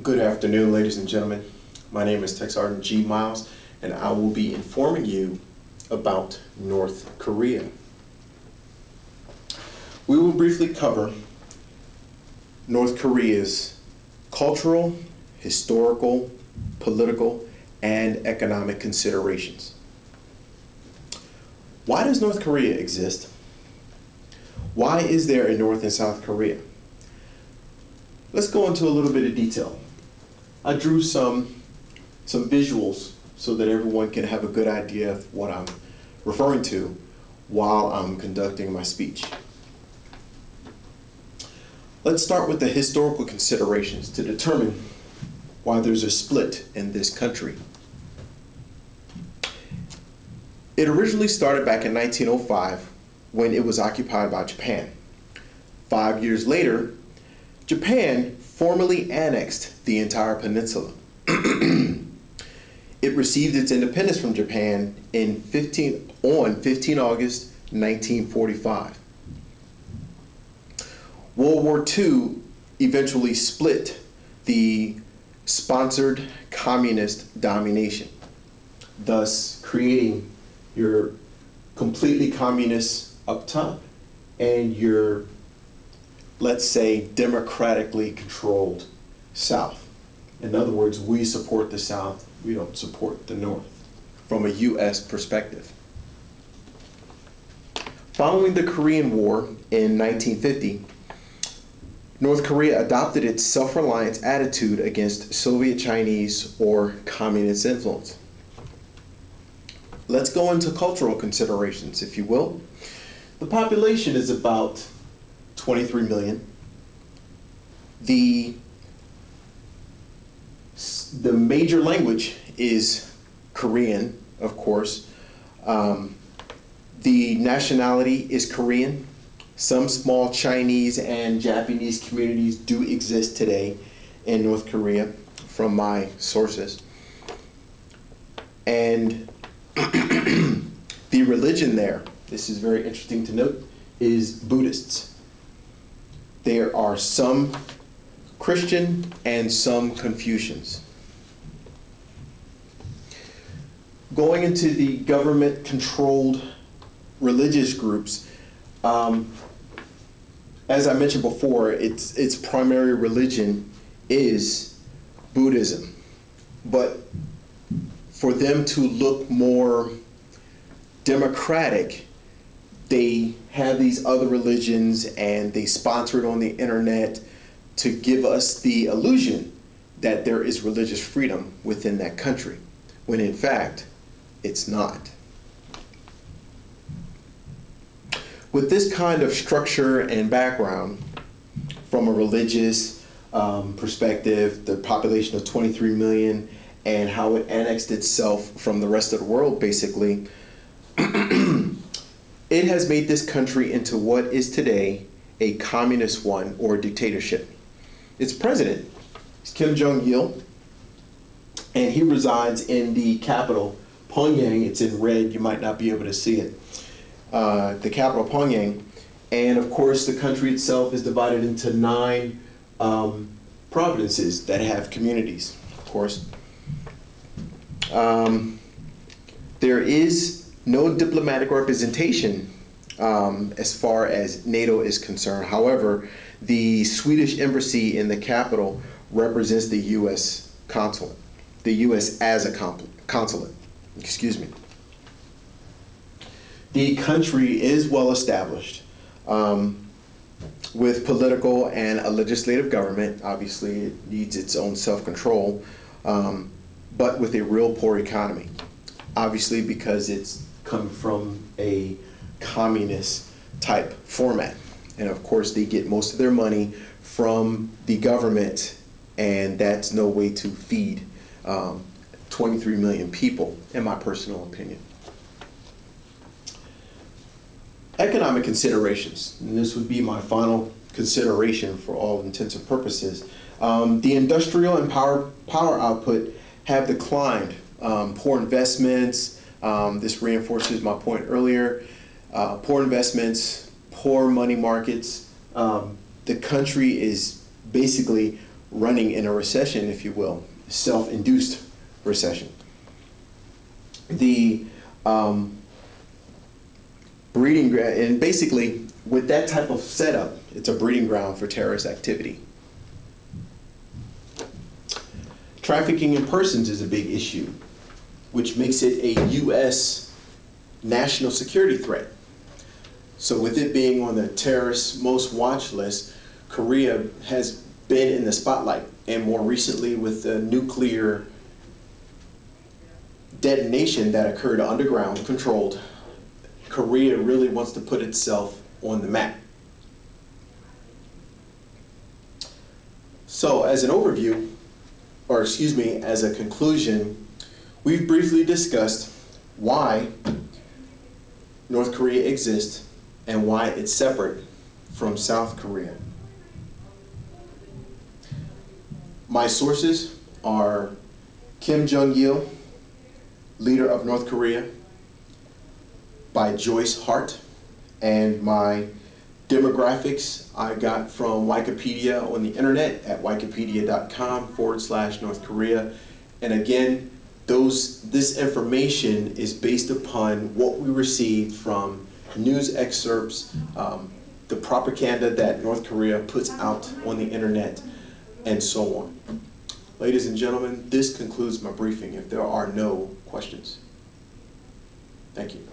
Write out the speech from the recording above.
Good afternoon, ladies and gentlemen. My name is Tech Sergeant G. Miles, and I will be informing you about North Korea. We will briefly cover North Korea's cultural, historical, political, and economic considerations. Why does North Korea exist? Why is there a North and South Korea? Let's go into a little bit of detail. I drew some visuals so that everyone can have a good idea of what I'm referring to while I'm conducting my speech. Let's start with the historical considerations to determine why there's a split in this country. It originally started back in 1905 when it was occupied by Japan. 5 years later, Japan formally annexed the entire peninsula. It received its independence from Japan on 15 August 1945. World War II eventually split the sponsored communist domination, thus creating your completely communist up top and your, let's say, democratically controlled South. In other words, we support the South, we don't support the North, from a U.S. perspective. Following the Korean War in 1950, North Korea adopted its self-reliance attitude against Soviet Chinese or communist influence. Let's go into cultural considerations, if you will. The population is about 23 million. The major language is Korean, of course. The nationality is Korean. Some small Chinese and Japanese communities do exist today in North Korea, from my sources. And the religion there, this is very interesting to note, is Buddhists. There are some Christian and some Confucians. Going into the government-controlled religious groups, as I mentioned before, its primary religion is Buddhism. But for them to look more democratic, they have these other religions and they sponsor it on the internet to give us the illusion that there is religious freedom within that country, when in fact, it's not. With this kind of structure and background, from a religious perspective, the population of 23 million, and how it annexed itself from the rest of the world, basically, it has made this country into what is today a communist one, or a dictatorship. Its president is Kim Jong-il, and he resides in the capital, Pyongyang. It's in red, you might not be able to see it. The capital, Pyongyang, and of course the country itself is divided into 9 provinces that have communities, of course. There is no diplomatic representation as far as NATO is concerned. However, the Swedish embassy in the capital represents the U.S. consulate, the U.S. as a consulate, excuse me. The country is well established with political and a legislative government. Obviously, it needs its own self-control, but with a real poor economy. Obviously, because it's come from a communist type format. And of course, they get most of their money from the government, and that's no way to feed 23 million people, in my personal opinion. Economic considerations, and this would be my final consideration for all intents and purposes. The industrial and power output have declined. Poor investments, this reinforces my point earlier, poor investments, poor money markets. The country is basically running in a recession, if you will, self-induced recession. The breeding ground, and basically with that type of setup, it's a breeding ground for terrorist activity. Trafficking in persons is a big issue, which makes it a U.S. national security threat. So with it being on the terrorist most watch list, Korea has been in the spotlight, and more recently with the nuclear detonation that occurred underground, controlled, Korea really wants to put itself on the map. So as an overview, or excuse me, as a conclusion, we've briefly discussed why North Korea exists and why it's separate from South Korea. My sources are Kim Jong-il, Leader of North Korea, by Joyce Hart, and my demographics I got from Wikipedia on the internet at wikipedia.com/North Korea. And again, this information is based upon what we received from news excerpts, the propaganda that North Korea puts out on the internet, and so on. Ladies and gentlemen, this concludes my briefing if there are no questions. Thank you.